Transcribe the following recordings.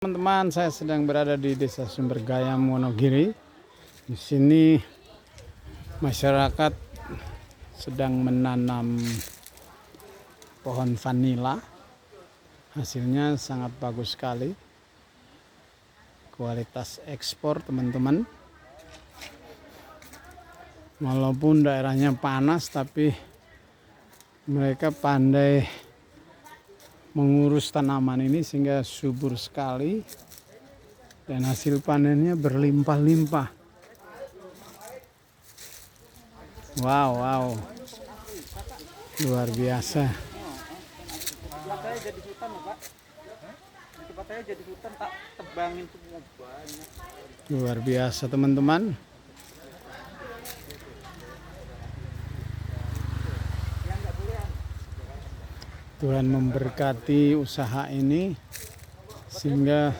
Teman-teman, saya sedang berada di Desa Sumbergayam, Wonogiri. Di sini masyarakat sedang menanam pohon vanila. Hasilnya sangat bagus sekali. Kualitas ekspor, teman-teman. Walaupun daerahnya panas, tapi mereka pandai mengurus tanaman ini sehingga subur sekali dan hasil panennya berlimpah-limpah. Wow, luar biasa. Luar biasa, teman-teman. Tuhan memberkati usaha ini sehingga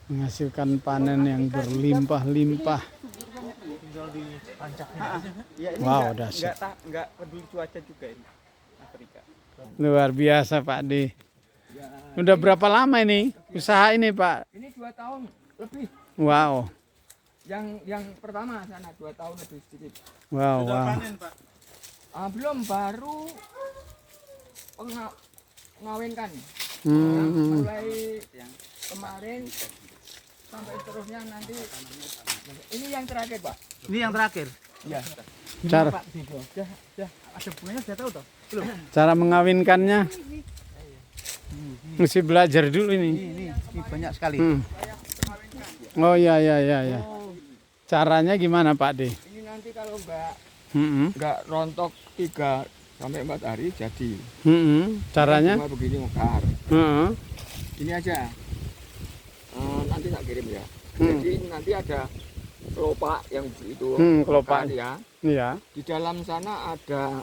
menghasilkan panen yang berlimpah-limpah. Wow, dahsyat. Enggak peduli cuaca juga ini Afrika. Luar biasa, Pak D. Udah berapa lama ini usaha ini, Pak? Ini 2 tahun lebih. Wow. Yang pertama sana 2 tahun lebih sedikit. Wow. Belum, baru ngawinkan. Mulai yang kemarin sampai terusnya nanti. Ini yang terakhir, Pak. Ini yang terakhir. Iya. Cara Ada bunganya sudah tahu toh? Belum. cara mengawinkannya mesti belajar dulu ini. Ini banyak sekali. Oh ya. Caranya gimana, Pak D? Ini nanti kalau Hmm. rontok 3 sampai 4 hari jadi. Caranya? Cuma begini mekar. Ini aja. Nanti tak kirim ya. Jadi nanti ada kelopak yang itu. Kelopak ya. Iya. Di dalam sana ada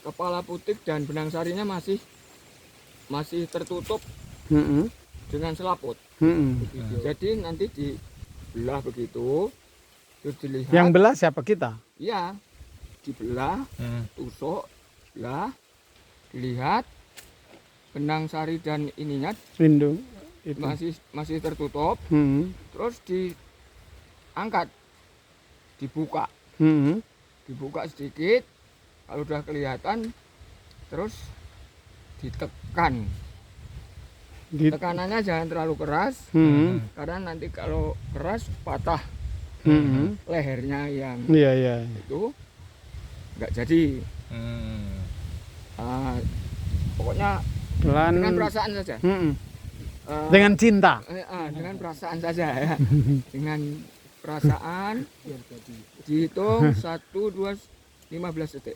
kepala putik dan benang sarinya masih tertutup dengan selaput. Jadi nanti dibelah begitu, terus dilihat. Yang belah siapa, kita? Iya, dibelah, tusuk, belah, dilihat benang sari dan ininya Lindung itu. masih tertutup, terus diangkat, dibuka sedikit. Kalau udah kelihatan, terus ditekan. Tekanannya jangan terlalu keras, karena nanti kalau keras patah lehernya yang Iya. itu nggak jadi. Pokoknya Pelan. dengan perasaan saja. Dengan cinta. Dengan perasaan saja ya. Dengan perasaan dihitung 1, 2, 15 detik.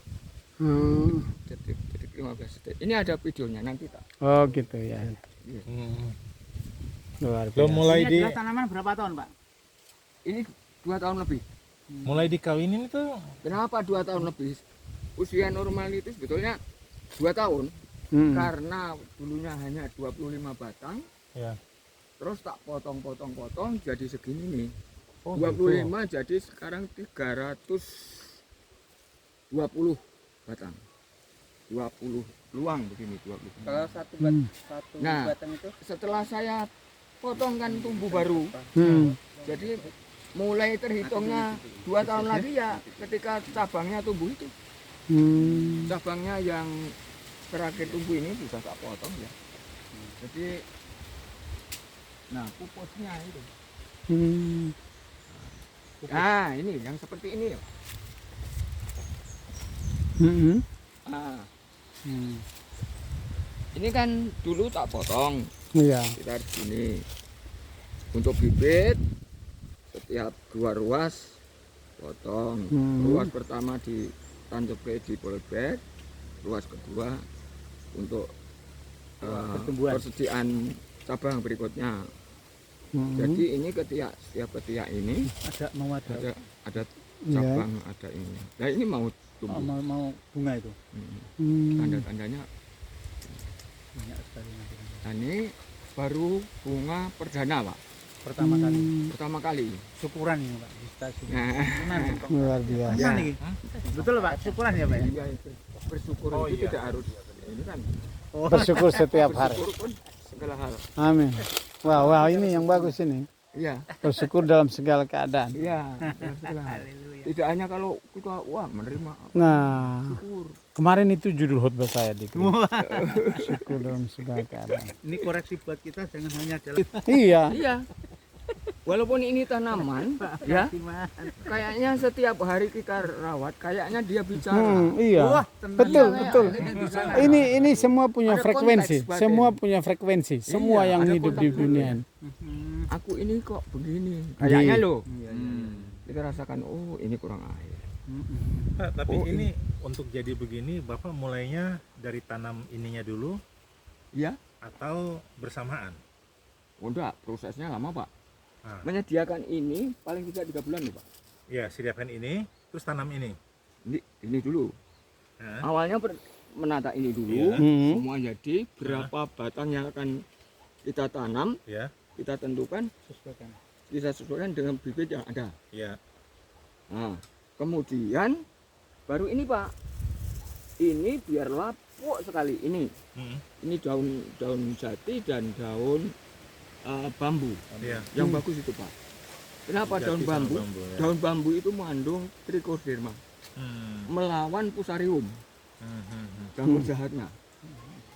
Detik 15 detik. Ini ada videonya nanti tak. Oh gitu ya. Luar biasa. Mulai Ini adalah tanaman berapa tahun, Pak? Ini 2 tahun lebih. mulai dikawinin itu Kenapa 2 tahun lebih? Usia normal itu sebetulnya 2 tahun. Karena dulunya hanya 25 batang. ya. Terus tak potong jadi segini nih. Oh, 25 jadi sekarang 320 batang. 20 luang begini 20. Kalau satu Nah, batang itu setelah saya potongkan tumbuh baru. Jadi mulai terhitungnya 2 tahun lagi ya ketika cabangnya tumbuh itu. Cabangnya yang terakhir tumbuh ini bisa tak potong ya. Jadi nah pupusnya itu. Nah ini yang seperti ini ya. Nah, ini kan dulu tak potong Iya. sekitar sini. Untuk bibit setiap 2 ruas potong. Ruas pertama ditancap di polybag, ruas kedua untuk persediaan cabang berikutnya. Jadi ini setiap ketiak ini ada cabang, ada ini. Nah ini mau tumbuh. mau bunga itu. Tanda-tandanya. Banyak sekali nanti. Nah, ini baru bunga perdana, Pak. Pertama kali. Syukuran ini, Pak, di stasiun. Nah, Luar biasa. Benar nih. Betul, Pak, syukuran ya, Pak ya? iya, itu. Bersyukur itu tidak harus ini kan. Bersyukur setiap hari. Bersyukur pun segala hal. Amin. Wah, ini yang bagus ini. Iya, Bersyukur dalam segala keadaan. iya. Tidak hanya kalau kita menerima Nah, syukur. kemarin itu judul khotbah saya di bersyukur dalam segala keadaan. Ini koreksi buat kita, jangan hanya jalan. Iya. Iya. Walaupun ini tanaman, ya, kayaknya setiap hari kita rawat, kayaknya dia bicara. Iya. Wah, tenang. Betul, Iya, betul. dia bicara. Ini semua punya Ada frekuensi. konteks batin. Semua punya frekuensi. Semua Iya, yang ada hidup di konteks dunia ini. Aku ini kok begini. Kayaknya Iya. loh. Iya, Kita rasakan, oh ini kurang air. Pak, tapi Oh, ini untuk jadi begini Bapak mulainya dari tanam ininya dulu Ya, atau bersamaan? udah prosesnya lama Pak. Nah, Menyediakan ini paling tidak 3 bulan nih Pak. ya siapkan ini, terus tanam ini. Ini dulu. Nah, Awalnya menata ini Iya. dulu, Hmm. semua jadi berapa batang yang akan kita tanam, ya, kita tentukan, sesuaikan. kita sesuaikan dengan bibit yang ada. ya. Nah, kemudian baru ini Pak, ini biar lapuk sekali ini. Hmm, Ini daun jati dan daun bambu. ya. Yang bagus itu Pak. Kenapa Jati daun sama bambu? ya. Daun bambu itu mengandung trichoderma, Hmm, melawan fusarium, hmm. jamur jahatnya,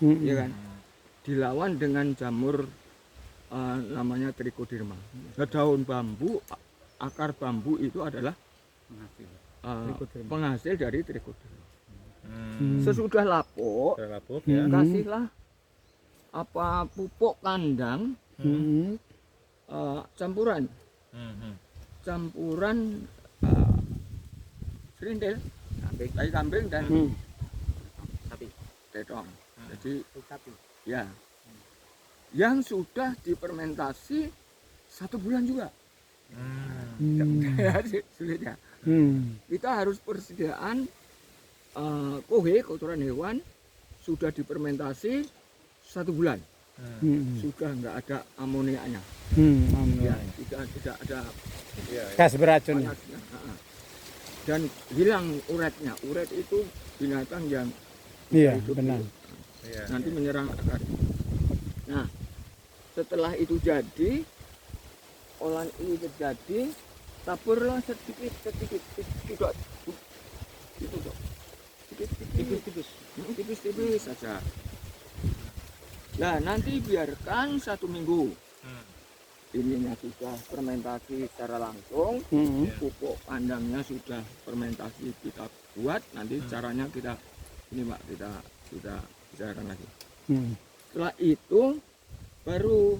ya kan? Dilawan dengan jamur namanya trichoderma. Nah, daun bambu, akar bambu itu adalah Menghasil. uh, penghasil dari trichoderma. Hmm. Sesudah lapuk, Sudah lapuk ya. kasihlah apa pupuk kandang Hmm. campuran Hmm. serintil, tai kambing dan Hmm. sapi, tetong. Jadi Tapi ya, yang sudah difermentasi 1 bulan juga. Hmm. Sulit ya. Kita harus persediaan kohe kotoran hewan sudah difermentasi 1 bulan, sudah nggak ada amoniaknya, ya, tidak ada Ya, ya. Gas beracun. panasnya, dan hilang uretnya. Uret itu binatang yang Iya, hidup benar. di- Ya, nanti ya. menyerang akar. Nah, setelah itu jadi, olahan ini terjadi, taburlah sedikit, tidak itu dong, tipis-tipis saja. Nah, nanti biarkan 1 minggu. Hmm. Ininya sudah fermentasi secara langsung, Hmm. pupuk kandangnya sudah fermentasi kita buat. Nanti caranya kita ini Pak, kita bicarakan lagi. Hmm. Setelah itu baru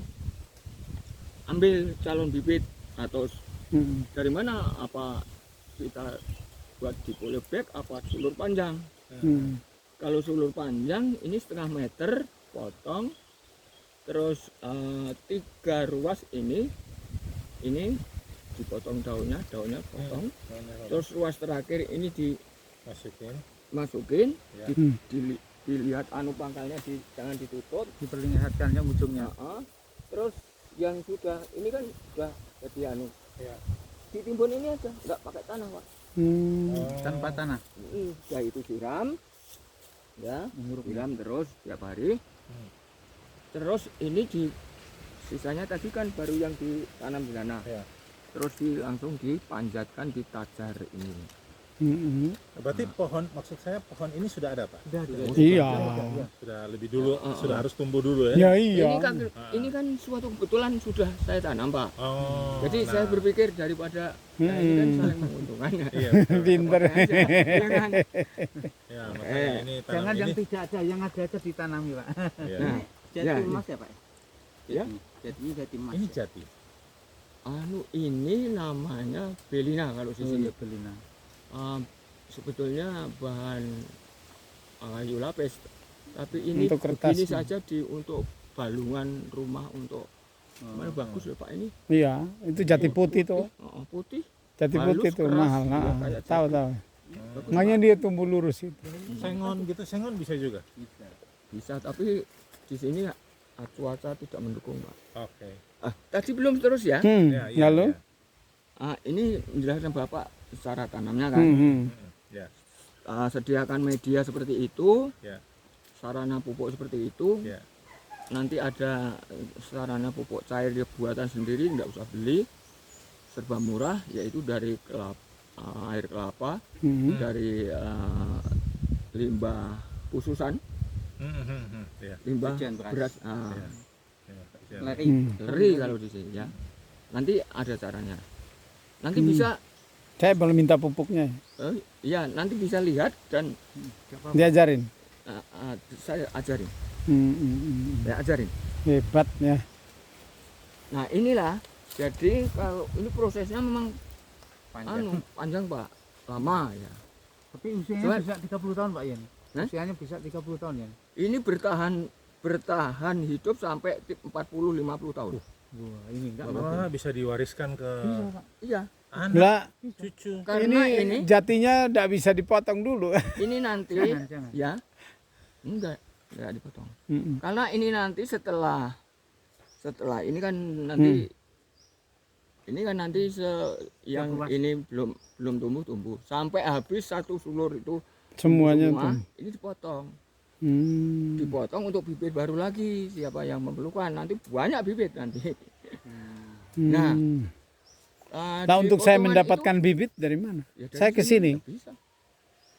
ambil calon bibit atau Hmm. dari mana, apa kita buat di polybag apa sulur panjang. Hmm. Kalau sulur panjang ini 1/2 meter potong, terus 3 ruas ini dipotong daunnya potong, terus ruas terakhir ini dimasukin, Ya. dilihat pangkalnya jangan ditutup. diperlihatkan yang ujungnya. Terus yang sudah ini kan sudah jadi Ya. ditimbun ini aja, nggak pakai tanah Pak. Hmm. Tanpa tanah. Sudah itu siram, ya, Menguruk. siram terus tiap hari. Hmm. Terus ini sisanya tadi kan baru yang ditanam di sana. Ya. Terus langsung dipanjatkan di tajar ini. Hmm. Berarti maksud saya pohon ini sudah ada Pak? Sudah. Iya. Sudah lebih dulu, Oh, oh, sudah oh. harus tumbuh dulu ya? Ya iya. Ini kan suatu kebetulan sudah saya tanam Pak. Oh, Jadi saya berpikir daripada ini kan saling menguntungkan. Iya, Pinter. Ya kan? ya, makanya ini tanam Jangan ini. yang tidak ada, yang ada aja ditanami, Pak. Ya. Nah, Jati ya, emas ya, Pak? Ya. Jati emas. Ini jati. Ini namanya belina kalau di Oh, sini. iya, belina. Sebetulnya bahan kayu lapis, tapi ini Untuk kertas. begini saja untuk balungan rumah, untuk mana bagus ya Pak ini. Iya, itu jati putih tuh. Putih. Jati Halus, putih tuh keras, mahal. iya, Nah, kayak tahu jati. tahu. Bagus, Makanya dia tumbuh lurus itu. Sengon gitu, sengon bisa juga. bisa, tapi di sini cuaca tidak mendukung Pak. Oke. Tadi belum terus ya. Ya, ya, Lalu? ya. Ini menjelaskan Bapak cara tanamnya kan. Ya, Sediakan media seperti itu, ya, sarana pupuk seperti itu. ya. nanti ada sarana pupuk cair dia buatan sendiri, tidak usah beli, serba murah, yaitu dari air kelapa, dari limbah pususan, Ya. limbah Cucian beras. beras, Ya. Leri. leri kalau di sini ya. Nanti ada caranya. Nanti bisa, Saya boleh minta pupuknya. ya nanti bisa lihat dan Diajarin. saya ajarin, Hmm. saya ajarin. Hebat ya. Nah inilah, jadi kalau ini prosesnya memang Panjang. panjang Pak, lama ya. Tapi usianya Cuman- bisa 30 tahun Pak Yen. Hah? Usianya bisa 30 tahun ya. Ini bertahan hidup sampai 40-50 tahun. Wah, ini enggak Wah, bisa diwariskan ke bisa Pak. Iya, anak, Lah, cucu. karena ini jatinya tidak bisa dipotong dulu. ini nanti Jangan. ya enggak dipotong. Mm-mm. Karena ini nanti setelah ini kan nanti ini kan nanti yang luas. ini belum tumbuh sampai habis satu sulur itu Semuanya semua, tuh. ini dipotong. Hmm. Dipotong untuk bibit baru lagi, siapa yang memerlukan nanti banyak bibit nanti. Hmm. Nah, Nah, di untuk saya potongan mendapatkan bibit dari mana? itu, ya dari Saya ke sini. juga bisa.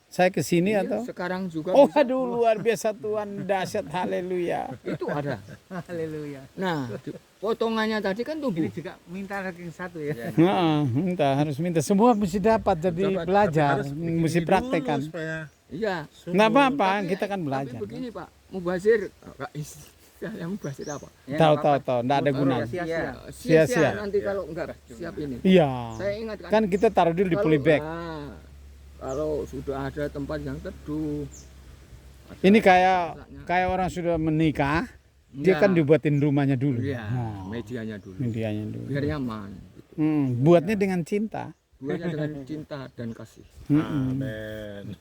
Saya ke sini Iya, atau? sekarang juga Oh, bisa. aduh, luar biasa Tuhan, dahsyat, haleluya. Itu ada. Haleluya. Nah, potongannya tadi kan tumbuh. Ini juga minta ranking 1 ya. Nah, harus minta semua mesti dapat jadi Dapat, belajar, Harus bikin mesti dulu praktekkan. supaya Iya. Nggak apa-apa, Tapi- kita kan belajar. Tapi begini Pak, mubazir, yang mubazir apa? Ya, Tahu, nggak tahu, apa-apa. tahu, enggak ada Orang gunanya. Sia-sia. Sia-sia. Nanti kalau enggak siap ini. Iya. Saya ingat kan. Kan kita taruh dulu di kalau- polybag. nah, kalau sudah ada tempat yang teduh. ada Ini kayak rasanya. orang sudah menikah, dia Iya. kan dibuatin rumahnya dulu. Iya, Oh, medianya dulu. medianya dulu. Biar nyaman. Buatnya dengan cinta. Buatnya dengan cinta dan kasih. amin.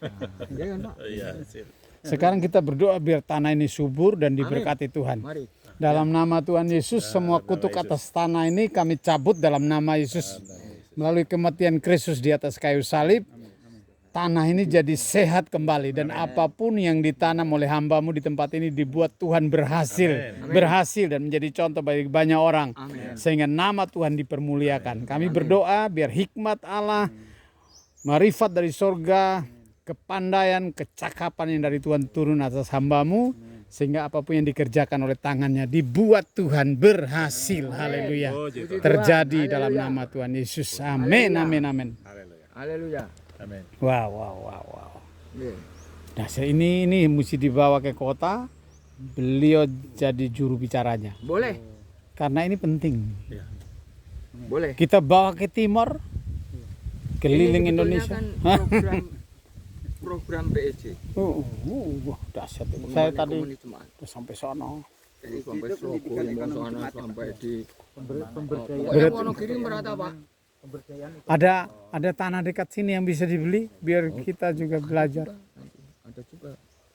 Iya kan Pak? Iya, sip. Sekarang kita berdoa biar tanah ini subur dan diberkati Tuhan. Mari. Dalam nama Tuhan Yesus, semua kutuk atas tanah ini kami cabut dalam nama Yesus. Melalui kematian Kristus di atas kayu salib, tanah ini jadi sehat kembali. Dan apapun yang ditanam oleh hambamu di tempat ini dibuat Tuhan berhasil. Berhasil dan menjadi contoh bagi banyak orang. Amin. Sehingga nama Tuhan dipermuliakan. Kami berdoa biar hikmat Allah, marifat dari sorga, kepandaian, kecakapan yang dari Tuhan turun atas hambamu. Sehingga apapun yang dikerjakan oleh tangannya dibuat Tuhan berhasil. Haleluya. Oh, gitu. Terjadi dalam nama Tuhan Yesus. Amin, amin, amin. Haleluya. Haleluya. Amin. Wow. Iya. Nah, ini mesti dibawa ke kota. Beliau jadi juru bicaranya. Boleh. Karena ini penting. Boleh. Kita bawa ke timur, keliling Ini sebetulnya Indonesia. kan program PEJ. Wah, dahsyat itu. Saya tadi Komunitas Jemaat. sampai sono. Jadi sampai Surabaya, sana sampai di Pemberdayaan. pokoknya Wonogiri merata Pak. Pemberdayaan itu. Ada tanah dekat sini yang bisa dibeli biar kita juga belajar. Nanti ada juga.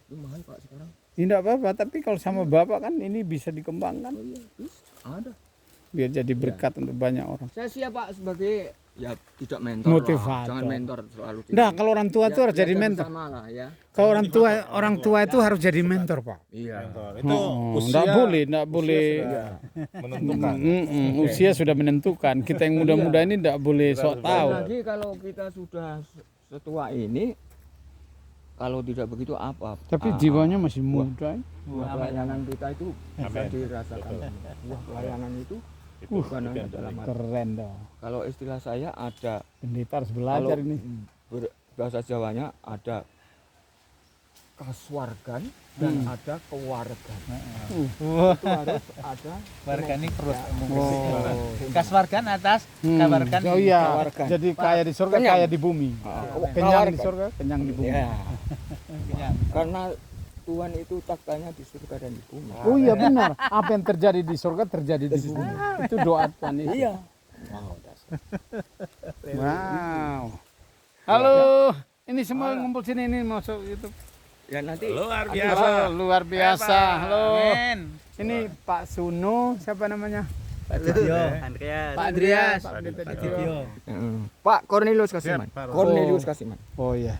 Itu mahal Pak sekarang. Tidak apa-apa, tapi kalau sama Bapak kan ini bisa dikembangkan. Oh iya, bisa. Ada. Biar jadi berkat untuk banyak orang. Saya siap Pak sebagai ya tidak mentor Motivator. lah. Jangan mentor selalu. Nah, kalau orang tua itu harus jadi belajar mentor. bersama lah ya. Kalau orang tua itu harus jadi mentor, Pak. Iya. Itu Enggak boleh. menentukan. Usia sudah menentukan. Kita yang muda-muda ini enggak boleh sok tahu. Lagi kalau kita sudah setua ini, kalau tidak begitu apa? Tapi jiwanya masih muda. Buah pelayanan kita itu bisa dirasakan. Buah pelayanan itu bukan hanya dalam hati. Keren dong. Kalau istilah saya ada Pendeta harus belajar kalau ini. bahasa Jawanya ada kaswargan dan ada kewargan. Itu harus ada Warga ini perlu Oh. kaswargan atas, kawargan. Oh iya. Kawargan. Jadi kaya di surga, Kenyang. kaya di bumi. Kenyang di Kawargan. surga, kenyang di bumi. Ya. Karena Tuhan itu taktanya di surga dan di bumi. Oh iya benar. Apa yang terjadi di surga terjadi di bumi. Itu doa Tuhan Yesus. Iya. Wow. Halo. Ini semua ngumpul sini ini masuk YouTube. Ya nanti Luar Halo, luar biasa. Halo. Amin. Ini Pak Suno, siapa namanya? Andreas. Pak Andreas. Pak Pak Ditio. Pak Cornelius Kasiman. Siap, Pak. Cornelius Kasiman. Oh iya.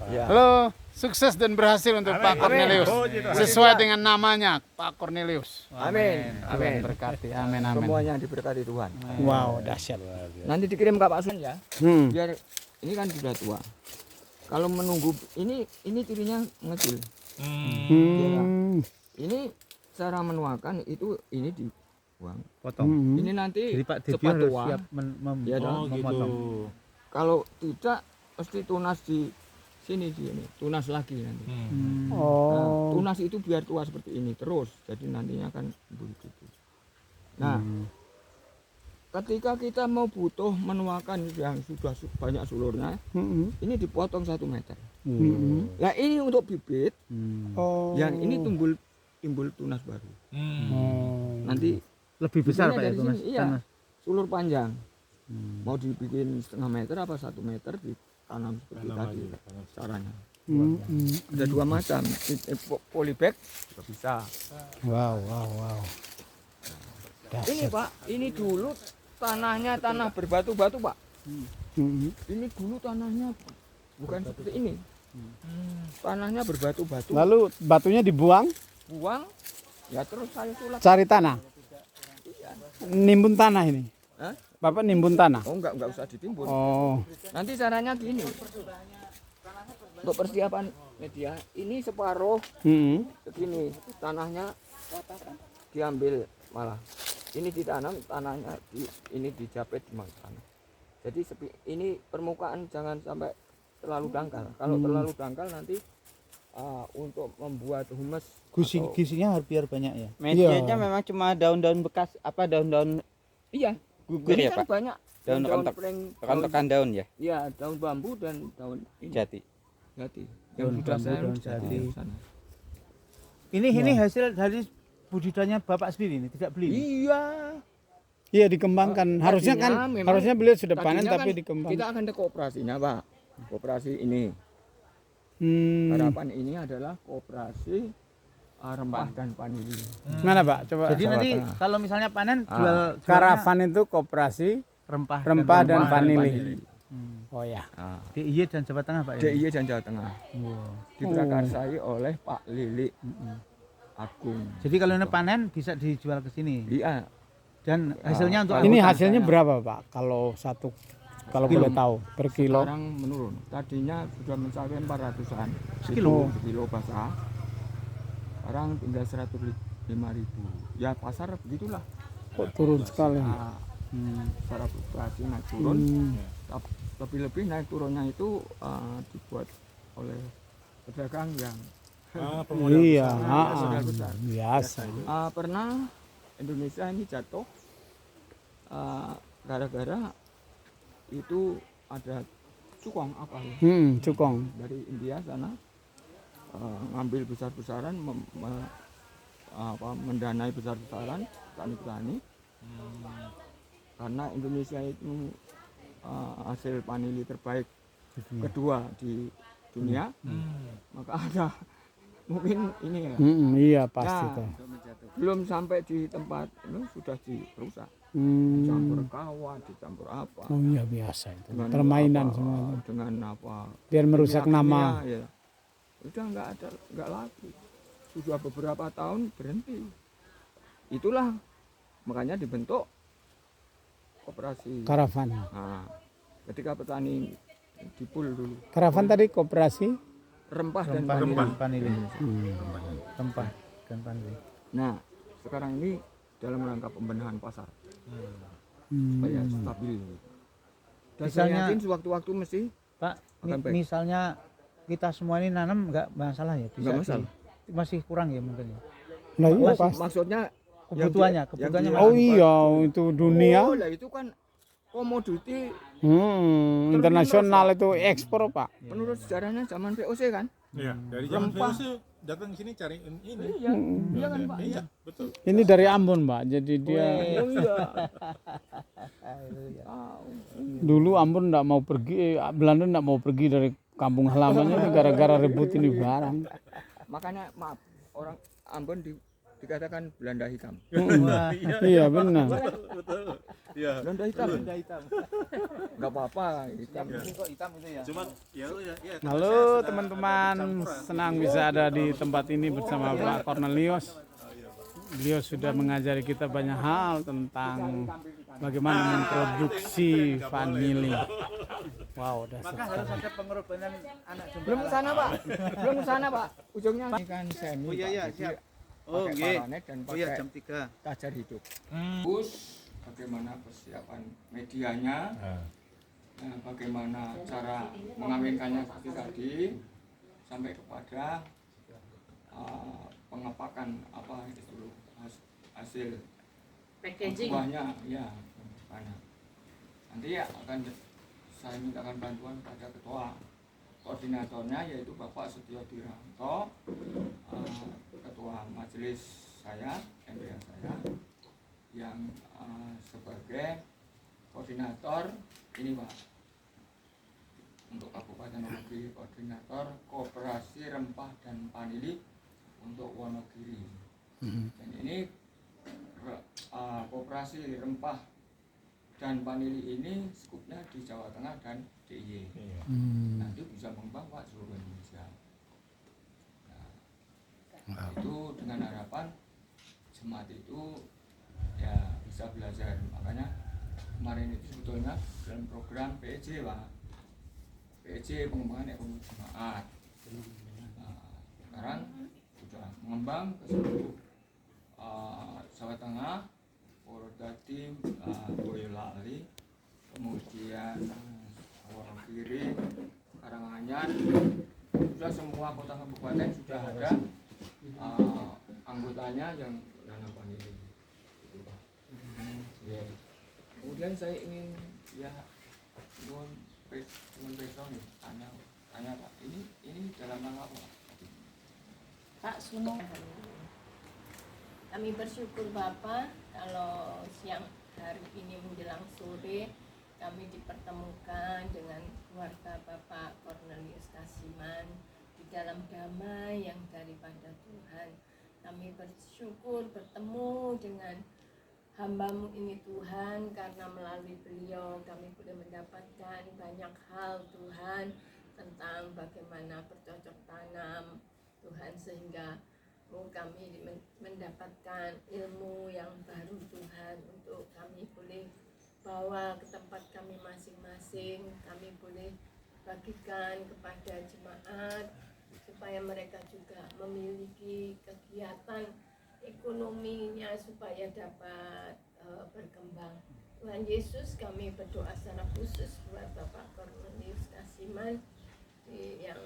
Ya. Halo, Sukses dan berhasil untuk Pak Amin. Cornelius. Oh, gitu. Sesuai dengan namanya, Pak Cornelius. Amin. Tuhan Amin. berkati. Amin, amin. Semuanya diberkati Tuhan. Wow, dahsyat. Nanti dikirim ke Pak Sun ya. Hmm. Biar ini kan sudah tua. Kalau menunggu ini cirinya ngecil. Hmm. Ini cara menuakan itu ini dibuang. Potong. Hmm. Ini nanti Jadi Pak Devi cepat harus tua. siap Ya, Oh gitu. memotong. Kalau tidak mesti tunas di sini tunas lagi nanti. Hmm. Nah, Oh. tunas itu biar tua seperti ini terus. Jadi nantinya akan begitu. Nah, ketika kita mau butuh menuakan yang sudah banyak sulurnya, Hmm. ini dipotong 1 meter. Hmm. Nah ini untuk bibit, Oh. yang ini timbul tunas baru. Oh. Nanti Lebih besar bibitnya Pak ya dari tunas. sini, iya. tunas. Sulur panjang. Mau dibikin 1/2 meter apa 1 meter ditanam seperti tadi caranya. Hmm. Ada 2 macam, polybag juga bisa. Wow, wow, wow. Ini Pak, ini dulu tanahnya tanah berbatu-batu Pak. Hmm. Ini dulu tanahnya bukan seperti ini. Tanahnya berbatu-batu. Lalu batunya dibuang, Buang, ya terus saya sulap. cari tanah. Nimbun tanah ini. Hah? Bapak nimbun tanah. Oh enggak usah ditimbun. Oh. Nanti caranya gini. Untuk persiapan media, ini separuh Hmm. segini, tanahnya diambil malah. Ini ditanam, tanahnya ini dijapit di tanah. Jadi ini permukaan jangan sampai terlalu dangkal. Kalau terlalu dangkal nanti untuk membuat humus. Gisinya harus biar banyak ya. Medianya memang cuma daun-daun bekas, apa daun-daun Iya. gugur Ini ya kan Pak? banyak Daun rontok- pring, Rontokan daun ya, iya, daun bambu dan daun ini. jati. Jati. Daun Yang sudah bambu, saya daun jati jati. di sana. Ini hasil dari budidayanya Bapak sendiri ini, tidak beli. Ini. Iya. Iya dikembangkan. Harusnya kan Tadinya memang- harusnya beliau sudah panen Tadinya tapi kan dikembangkan. kita akan ke kooperasinya Pak. Kooperasi ini. Hmm. Harapan ini adalah kooperasi rempah dan vanili. Mana Pak? Coba. Jadi Jawa nanti Tengah. kalau misalnya panen jual Karavan itu koperasi rempah rempah dan Rempah dan vanili. vanili. Oh ya. Nah, DIY dan Jawa Tengah Pak ya. DIY dan Jawa Tengah Wow. diprakarsai oleh Pak Lili Agung. Jadi kalau ini panen bisa dijual ke sini Iya, dan hasilnya untuk Ini anggota. hasilnya berapa Pak? Kalau satu kalau boleh tahu per kilo? sekarang menurun. Tadinya sudah mencapai 400-an. Sekilo? Sekilo basah. Sekarang tinggal 105.000. Ya pasar begitulah. Kok turun sekali? Nah, secara fluktuasi naik turun. Lebih-lebih naik turunnya itu dibuat oleh pedagang yang Iya, modal besar. biasa. Pernah Indonesia ini jatuh gara-gara itu ada cukong apa ya Cukong. dari India sana ngambil besar-besaran mendanai besar-besaran petani-petani karena Indonesia itu hasil vanili terbaik kedua di dunia maka ada mungkin ini ya Iya pasti Nah, tuh. belum sampai di tempat itu sudah dirusak dicampur kawat dicampur apa Oh iya biasa itu. dengan Permainan apa, semua. dengan apa Biar merusak kimia, nama. ya. Udah nggak lagi sudah beberapa tahun berhenti itulah makanya dibentuk koperasi Karavan. nah, ketika petani dipul dulu Karavan tadi koperasi. rempah dan rempah vanili. dan vanili. Rempah dan vanili. Nah sekarang ini dalam rangka pembenahan pasar supaya stabil dan saya Misalnya- yakin sewaktu-waktu mesti Pak, Akan baik. misalnya kita semua ini nanam nggak masalah ya? Bisa Nggak masalah. masih kurang ya mungkin ya. Nah iya Mas- pasti. maksudnya Kebutuhannya, yang kebutuhannya dia- Oh iya itu dunia. Oh, lah itu kan komoditi Internasional itu ekspor Pak. menurut sejarahnya zaman VOC kan? Iya, dari zaman Rempah. VOC datang ke sini cari ini. Iya, iya kan Pak. Iya, betul. Ini dari Ambon Pak. Jadi dia Oh iya. dulu Ambon enggak mau pergi, Belanda enggak mau pergi dari kampung halamannya gara-gara rebut ini barang. Makanya maaf orang Ambon dikatakan Belanda hitam. Iya benar. Iya. Belanda hitam. Benda hitam. Enggak apa-apa, hitam. Ini kok hitam itu ya? Cuman ya. Halo teman-teman, senang bisa ada di tempat ini bersama Pak Cornelius. Beliau sudah mengajari kita banyak hal tentang bagaimana memproduksi vanili. Wow, Maka dasar. harus ada pengorbanan anak domba. Belum ke sana, Pak. Belum ke sana, Pak. Ujungnya ini kan semi. Oh iya, Pak. iya, Jadi siap. pakai Oh, nggih. paranet dan Oh iya, pakai jam 3. tajar hidup. Terus bagaimana persiapan medianya, nah, bagaimana cara mengawinkannya seperti tadi, sampai kepada pengepakan apa itu hasil Packaging. buahnya, ya banyak. Nanti ya akan saya mintakan bantuan pada ketua koordinatornya yaitu Bapak Setio Diranto, ketua majelis saya, MPR saya, yang sebagai koordinator ini Pak, untuk Kabupaten Wonogiri, koordinator Koperasi Rempah dan Vanili untuk Wonogiri. Dan ini Koperasi Rempah dan Vanili ini skupnya di Jawa Tengah dan DIY. Nanti bisa mengembang Pak seluruh Indonesia. Nah, itu dengan harapan jemaat itu ya bisa belajar. Makanya kemarin itu sebetulnya dalam program PEJ Pak, PEJ pengembangan ekonomi jemaat. Nah, sekarang sudah mengembang ke seluruh Jawa Tengah, Purwodadi, Boyolali, kemudian Wonogiri, Karanganyar, sudah semua kota kabupaten sudah ada anggotanya yang nanam vanili. Ya. Kemudian saya ingin ya mohon besok nih tanya Pak, ini dalam rangka apa? Pak Sumo. Kami bersyukur Bapak kalau siang hari ini menjelang sore kami dipertemukan dengan keluarga Bapak Cornelius Kasiman di dalam damai yang daripada Tuhan. Kami bersyukur bertemu dengan hamba-Mu ini Tuhan, karena melalui beliau kami boleh mendapatkan banyak hal Tuhan tentang bagaimana bercocok tanam Tuhan, sehingga kami mendapatkan ilmu yang baru Tuhan untuk kami boleh bawa ke tempat kami masing-masing, kami boleh bagikan kepada jemaat supaya mereka juga memiliki kegiatan ekonominya supaya dapat berkembang. Tuhan Yesus, kami berdoa secara khusus buat Bapak Cornelius Kasiman yang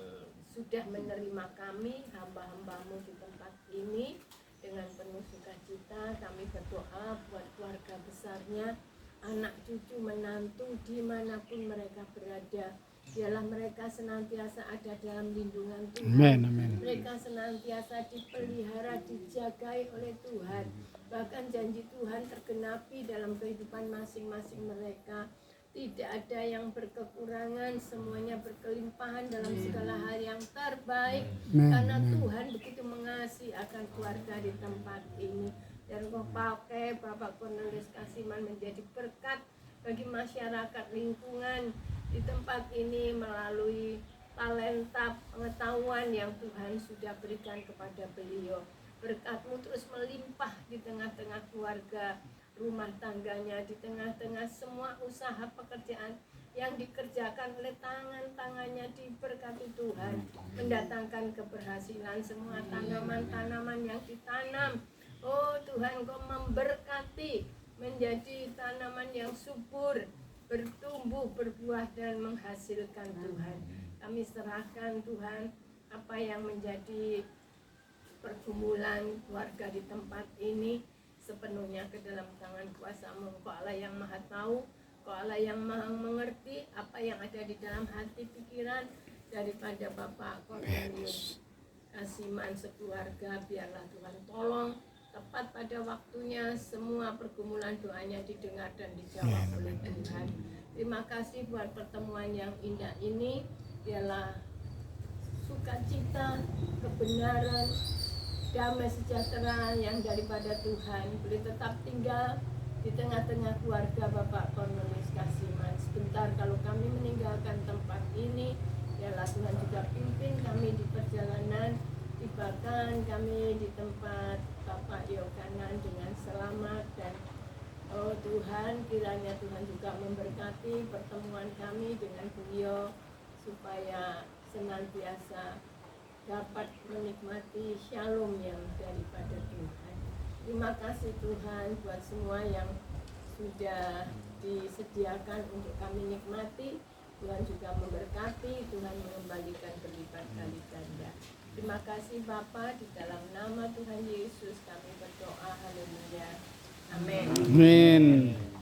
sudah menerima kami hamba-hamba-Mu di tempat ini dengan penuh sukacita. Kami berdoa buat keluarga besarnya, anak cucu menantu dimanapun mereka berada, biarlah mereka senantiasa ada dalam lindungan Tuhan. Amin, amin. Mereka senantiasa dipelihara, dijagai oleh Tuhan. Bahkan janji Tuhan tergenapi dalam kehidupan masing-masing mereka. Tidak ada yang berkekurangan, semuanya berkelimpahan dalam segala hal yang terbaik. Karena Tuhan begitu mengasihi akan keluarga di tempat ini. Dan Kau pakai Bapak Cornelius Kasiman menjadi berkat bagi masyarakat lingkungan di tempat ini melalui talenta pengetahuan yang Tuhan sudah berikan kepada beliau. Berkat-Mu terus melimpah di tengah-tengah keluarga, rumah tangganya, di tengah-tengah semua usaha pekerjaan yang dikerjakan oleh tangan-tangannya, diberkati Tuhan, mendatangkan keberhasilan semua tanaman-tanaman yang ditanam. Oh Tuhan, Kau memberkati menjadi tanaman yang subur, bertumbuh, berbuah dan menghasilkan Tuhan. Kami serahkan Tuhan apa yang menjadi pergumulan keluarga di tempat ini sepenuhnya ke dalam tangan kuasa-Mu. Kau Allah yang Maha Tahu, Kau Allah yang Maha Mengerti apa yang ada di dalam hati pikiran daripada Bapak Cornelius Kasiman sekeluarga. Biarlah Tuhan tolong tepat pada waktunya semua pergumulan doanya didengar dan dijawab oleh Tuhan. Terima kasih buat pertemuan yang indah ini. Biarlah sukacita, kebenaran, damai sejahtera yang daripada Tuhan boleh tetap tinggal di di tengah-tengah keluarga Bapak Cornelius Kasiman. Sebentar kalau kami meninggalkan tempat ini, biarlah Tuhan juga pimpin kami di perjalanan, tibakan kami di tempat Bapak Yohanan dengan selamat. Dan oh Tuhan, kiranya Tuhan juga memberkati pertemuan kami dengan beliau supaya senantiasa dapat menikmati shalom yang daripada Tuhan. Terima kasih Tuhan buat semua yang sudah disediakan untuk kami nikmati. Tuhan juga memberkati, Tuhan mengembalikan berlipat kali ganda. Terima kasih Bapa, di dalam nama Tuhan Yesus kami berdoa, haleluya. Amin. Amin.